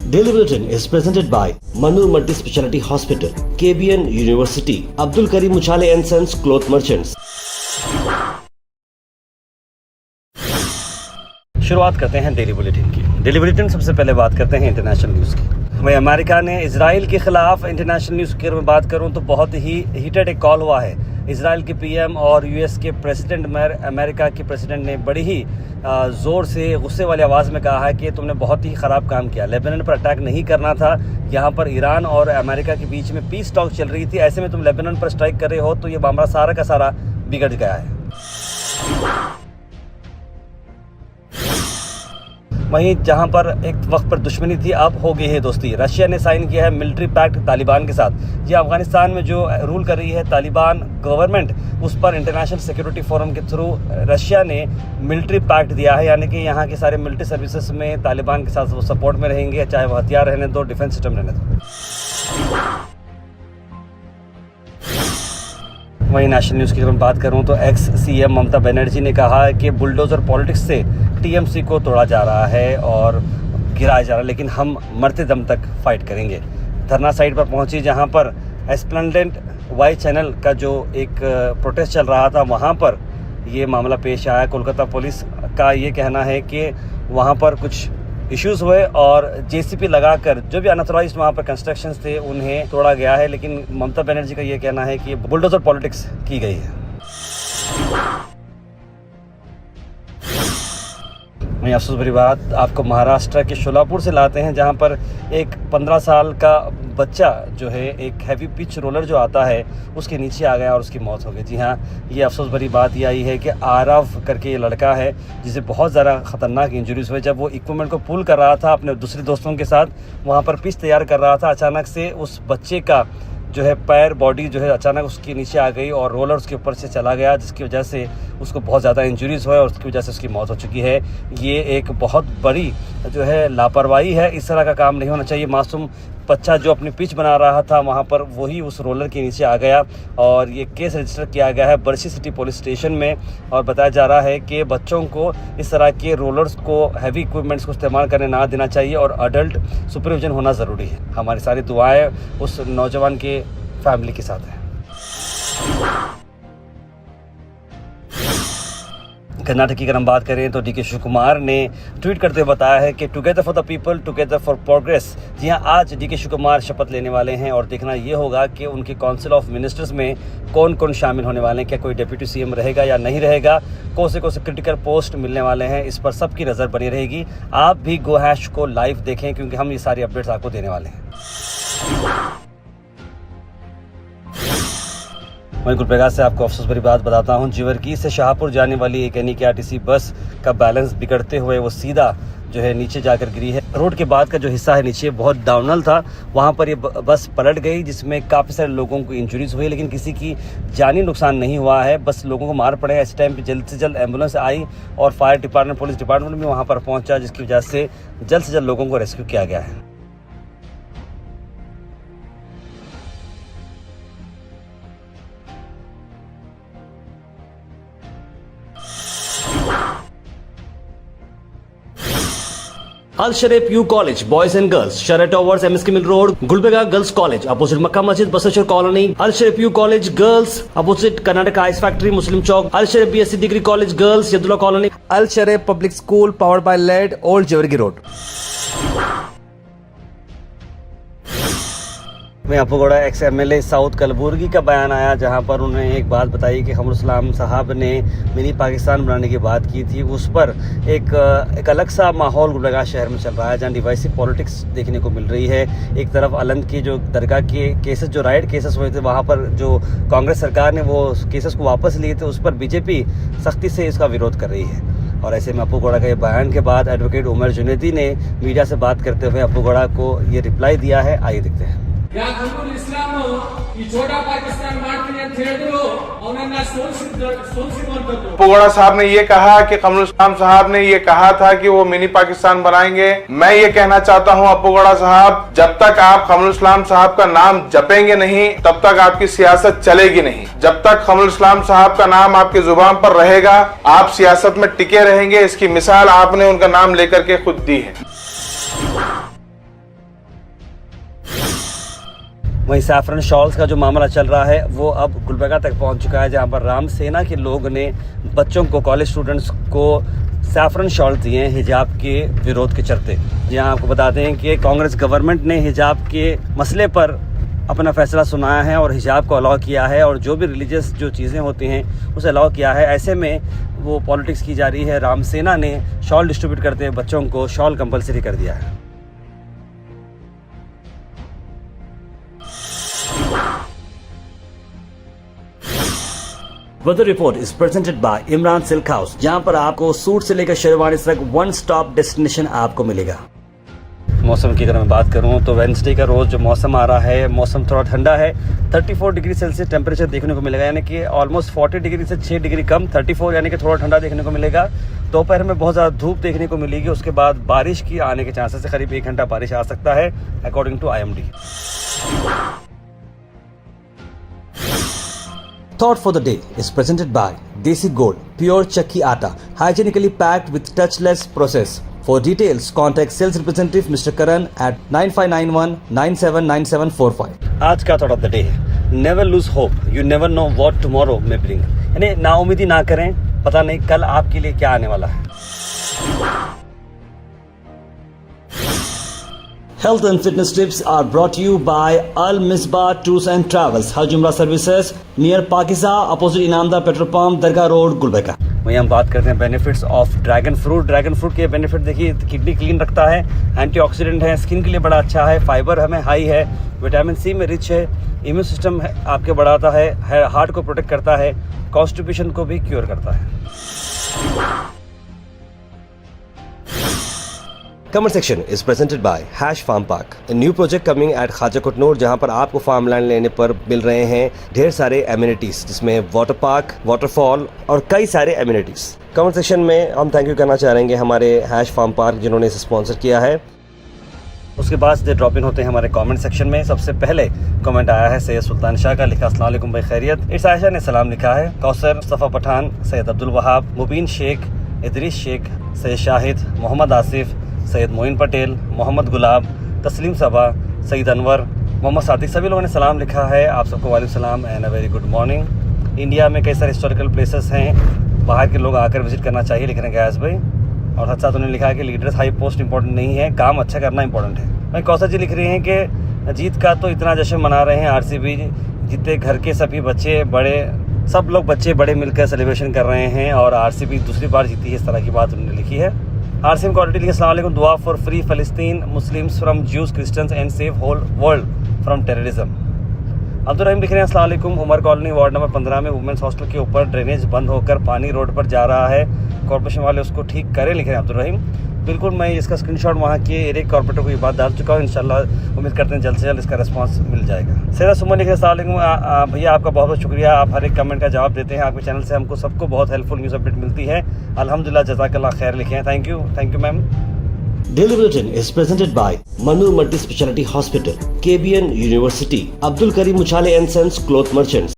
Daily Bulletin is presented by Manur Multi Speciality Hospital, KBN University, Abdul Karim Uchale and Sons Cloth Merchants. शुरुआत करते हैं daily bulletin की। Daily bulletin सबसे पहले बात करते हैं इंटरनेशनल न्यूज़ की। वहीं अमेरिका ने इजराइल के खिलाफ इंटरनेशनल न्यूज़ की में बात करूं तो बहुत ही हीटेड एक कॉल हुआ है। इजराइल के पीएम और यूएस के प्रेसिडेंट अमेरिका के प्रेसिडेंट ने बड़ी ही ज़ोर से गुस्से वाली आवाज़ में कहा है कि तुमने बहुत ही ख़राब काम किया। लेबनान पर अटैक नहीं करना था, यहाँ पर ईरान और अमेरिका के बीच में पीस टॉक चल रही थी, ऐसे में तुम लेबनान पर स्ट्राइक कर रहे हो तो ये मामला सारा का सारा बिगड़ गया है। वहीं जहां पर एक वक्त पर दुश्मनी थी अब हो गई है दोस्ती। रशिया ने साइन किया है मिलिट्री पैक्ट तालिबान के साथ। ये अफगानिस्तान में जो रूल कर रही है तालिबान गवर्नमेंट, उस पर इंटरनेशनल सिक्योरिटी फोरम के थ्रू रशिया ने मिलिट्री पैक्ट दिया है, यानी कि यहाँ के सारे मिलिट्री सर्विसेज में तालिबान के साथ वो सपोर्ट में रहेंगे, चाहे वो हथियार रहने दो, डिफेंस सिस्टम रहने दो। वहीं नेशनल न्यूज़ की अगर मैं बात करूं तो एक्स सीएम ममता बनर्जी ने कहा है कि बुलडोजर पॉलिटिक्स से टीएमसी को तोड़ा जा रहा है और गिराया जा रहा है, लेकिन हम मरते दम तक फाइट करेंगे। धरना साइट पर पहुंची जहां पर एस्प्लेंडेंट वाई चैनल का जो एक प्रोटेस्ट चल रहा था, वहां पर ये मामला पेश आया। कोलकाता पुलिस का ये कहना है कि वहां पर कुछ इश्यूज़ हुए और जेसीपी लगाकर जो भी अनऑथराइज्ड वहाँ पर कंस्ट्रक्शंस थे उन्हें तोड़ा गया है, लेकिन ममता बनर्जी का ये कहना है कि बुलडोजर पॉलिटिक्स की गई है। वहीं अफसोस भरी बात आपको महाराष्ट्र के शोलापुर से लाते हैं, जहां पर एक 15 साल का बच्चा जो है एक हैवी पिच रोलर जो आता है उसके नीचे आ गया और उसकी मौत हो गई। जी हाँ, ये अफसोस भरी बात ये आई है कि आरव करके ये लड़का है जिसे बहुत ज़्यादा ख़तरनाक इंजरीज हुए। जब वो इक्विपमेंट को पुल कर रहा था अपने दूसरे दोस्तों के साथ, वहाँ पर पिच तैयार कर रहा था, अचानक से उस बच्चे का जो है पैर बॉडी जो है अचानक उसके नीचे आ गई और रोलर उसके ऊपर से चला गया, जिसकी वजह से उसको बहुत ज़्यादा इंजरीज हुए और उसकी वजह से उसकी मौत हो चुकी है। ये एक बहुत बड़ी जो है लापरवाही है, इस तरह का काम नहीं होना चाहिए। मासूम बच्चा जो अपनी पिच बना रहा था वहाँ पर वही उस रोलर के नीचे आ गया और ये केस रजिस्टर किया गया है बर्शी सिटी पुलिस स्टेशन में। और बताया जा रहा है कि बच्चों को इस तरह के रोलर्स को, हैवी इक्विपमेंट्स को इस्तेमाल करने ना देना चाहिए और अडल्ट सुपरविजन होना ज़रूरी है। हमारी सारी दुआएं उस नौजवान के फैमिली के साथ है। कर्नाटक की अगर हम बात करें तो डीके शिव कुमार ने ट्वीट करते हुए बताया है कि together for the people, together for progress. जी हाँ, आज डीके शिव कुमार शपथ लेने वाले हैं और देखना ये होगा कि उनके काउंसिल ऑफ मिनिस्टर्स में कौन कौन शामिल होने वाले हैं, क्या कोई डिप्टी सीएम रहेगा या नहीं रहेगा, कौन से क्रिटिकल पोस्ट मिलने वाले हैं, इस पर सबकी नज़र बनी रहेगी। आप भी गो हैश को लाइव देखें क्योंकि हम ये सारी अपडेट्स आपको देने वाले हैं। वहीं गुलबर्गा से आपको अफसोस भरी बात बताता हूं, जीवरकी से शाहपुर जाने वाली एक NEKRTC बस का बैलेंस बिगड़ते हुए वो सीधा जो है नीचे जाकर गिरी है। रोड के बाद का जो हिस्सा है नीचे बहुत डाउनल था, वहां पर ये बस पलट गई जिसमें काफ़ी सारे लोगों को इंजरीज हुई, लेकिन किसी की जानी नुकसान नहीं हुआ है। बस लोगों को मार पड़े। इस टाइम पे जल्द से जल्द एम्बुलेंस आई और फायर डिपार्टमेंट, पुलिस डिपार्टमेंट भी वहाँ पर पहुँचा, जिसकी वजह से जल्द लोगों को रेस्क्यू किया गया है। Al Sharif U College, Boys and Girls, Sharia Towers, MSK Mill Road, Gulbarga Girls College, opposite Makkah Masjid, Basachar Colony. Al Sharif U College, Girls, opposite Karnataka Ice Factory, Muslim Chowk. Al Sharif BSc Degree College, Girls, Yadullah Colony. Al Sharif Public School, powered by LED, Old Jewargi Road. मैं अपूगोड़ा x MLA south Kalaburagi का बयान आया, जहां पर उन्होंने एक बात बताई कि हमरुल इस्लाम साहब ने मिनी पाकिस्तान बनाने की बात की थी। उस पर एक अलग सा माहौल गुलबर्गा शहर में चल रहा है, जहां डिवाइसिव पॉलिटिक्स देखने को मिल रही है। एक तरफ अलंद की जो दरगाह के केसेस, जो राइट केसेस हुए थे, वहाँ पर जो कांग्रेस सरकार ने वो केसेस को वापस लिए थे, उस पर बीजेपी सख्ती से इसका विरोध कर रही है। और ऐसे में अपूगोड़ा के बयान के बाद एडवोकेट उमर जुनैदी ने मीडिया से बात करते हुए अपूगोड़ा को ये रिप्लाई दिया है। आइए देखते हैं। अपूगोड़ा साहब ने ये कहा कि कमरुल इस्लाम साहब ने ये कहा था कि वो मिनी पाकिस्तान बनाएंगे। मैं ये कहना चाहता हूँ अपूगोड़ा साहब, जब तक आप कमरुल इस्लाम साहब का नाम जपेंगे नहीं तब तक आपकी सियासत चलेगी नहीं। जब तक कमरुल इस्लाम साहब का नाम आपकी जुबान पर रहेगा आप सियासत में टिके रहेंगे। इसकी मिसाल आपने उनका नाम लेकर के खुद दी है। वहीं सैफरन शॉल्स का जो मामला चल रहा है वो अब गुलबर्गा तक पहुंच चुका है, जहां पर राम सेना के लोग ने बच्चों को, कॉलेज स्टूडेंट्स को सैफरन शॉल दिए हैं हिजाब के विरोध के चलते। जहां आपको बताते हैं कि कांग्रेस गवर्नमेंट ने हिजाब के मसले पर अपना फैसला सुनाया है और हिजाब को अलाउ किया है, और जो भी रिलीजियस जो चीज़ें होती हैं उसे अलाउ किया है। ऐसे में वो पॉलिटिक्स की जा रही है। राम सेना ने शॉल डिस्ट्रीब्यूट करते हुए बच्चों को शॉल कंपलसरी कर दिया है। Weather report is presented by Imran silk house, जहां पर आपको सूट से लेकर शेरवानी तक वन स्टॉप डेस्टिनेशन आपको मिलेगा। मौसम की अगर मैं बात करूं तो वेडनेसडे का रोज़ जो मौसम आ रहा है, मौसम थोड़ा ठंडा है। 34 डिग्री सेल्सियस टेम्परेचर देखने को मिलेगा, यानी कि ऑलमोस्ट 40 डिग्री से 6 डिग्री कम, 34 यानी कि थोड़ा ठंडा देखने को मिलेगा। दोपहर में बहुत ज़्यादा धूप देखने को मिलेगी, उसके बाद बारिश की आने के चांसेस है, करीब 1 घंटा बारिश आ सकता है according to IMD। Thought for the day is presented by Desi Gold, pure chakki atta, hygienically packed with touchless process. For details, contact sales representative Mr. Karan at 9591979745. आज का thought of the day, never lose hope, you never know what tomorrow may bring. यानी नाउम्मीदी ना करें, पता नहीं कल आपके लिए क्या आने वाला है। Health and fitness tips are brought to you by Al Misbah Tours and Travels, Hajj Umrah Services, near Pakiza, opposite Inamda Petrol Pump, Dargah Road, Gulbarga। वहीं हम बात करते हैं benefits of dragon fruit. Dragon fruit के benefit देखिए, kidney clean रखता है, antioxidant है, स्किन के लिए बड़ा अच्छा है, फाइबर हमें हाई है, विटामिन सी में रिच है, इम्यून सिस्टम आपके बढ़ाता है, हार्ट को प्रोटेक्ट करता है, कॉन्स्टिपेशन को भी क्योर करता है। Comment section is presented by Hash Farm Park, a new project coming at Khaja Kotnoor, जहां पर आपको फार्म लैंड लेने पर मिल रहे हैं ढेर सारे एमिनिटीज, जिसमें वाटर पार्क, वाटरफॉल और कई सारे एमिनिटीज। कमेंट सेक्शन में हम थैंक यू करना चाहेंगे हमारे हैश फार्म पार्क जिन्होंने इसे स्पॉन्सर किया है। उसके बाद से ड्रॉप इन होते हैं हमारे कमेंट सेक्शन में। सबसे पहले कमेंट आया है सैयद सुल्तान शाह का, लिखा अस्सलाम वालेकुम भाई खैरियत। इस आयशा ने सलाम लिखा है। कौसर, मुस्तफ़ा पठान, सैयद अब्दुल वहाब, मुबीन शेख, इदरीस शेख, सैयद शाहिद, मोहम्मद आसिफ, सैयद मोइन पटेल, मोहम्मद गुलाब, तस्लीम सबा, सईद अनवर, मोहम्मद सादिक, सभी लोगों ने सलाम लिखा है। आप सबको वालेकुम सलाम and a very good morning. India में कई सारे हिस्टोरिकल प्लेसेस हैं, बाहर के लोग आकर विजिट करना चाहिए, लिख रहे हैं गैस भाई। और हद साथ उन्होंने लिखा है कि लीडर्स हाई पोस्ट इंपॉर्टेंट नहीं है, काम अच्छा करना इंपॉर्टेंट है। भाई कौसर जी लिख रहे हैं कि जीत का तो इतना जश्न मना रहे हैं, RCB जीते, घर के सभी बच्चे बड़े, सब लोग बच्चे बड़े मिलकर सेलिब्रेशन कर रहे हैं और RCB दूसरी बार जीती है, इस तरह की बात उन्होंने लिखी है। RCM क्वालिटी लिखे अस्सलाम वालेकुम, दुआ फॉर फ्री फ़लस्तीन, Muslims from Jews, Christians and save whole world from terrorism. Abdul Rahim लिख रहे हैं अस्सलाम वालेकुम, उमर कॉलोनी वार्ड नंबर 15 में वुमेंस हॉस्टल के ऊपर ड्रेनेज बंद होकर पानी रोड पर जा रहा है, कॉर्पोरेशन वाले उसको ठीक करें, लिख रहे हैं अब्दुल रहीम। बिल्कुल, मैं इसका स्क्रीनशॉट वहाँ के एरिया कॉर्पोरेटर को ये बात डाल चुका हूँ, इंशाल्लाह उम्मीद करते हैं जल्द से जल्द इसका रिस्पांस मिल जाएगा। सैयद सुमन लिख रहे हैं अस्सलाम वालेकुम भैया, आपका बहुत बहुत शुक्रिया, आप हर एक कमेंट का जवाब देते हैं, आपके चैनल से हमको सबको बहुत हेल्पफुल न्यूज़ अपडेट मिलती है, अल्हम्दुलिल्लाह, जज़ाकल्लाह खैर, लिखे हैं, thank you ma'am. Daily Bulletin is presented by Manu Multi Speciality Hospital, KBN University, Abdul Karim Muchale and Sons Cloth Merchants,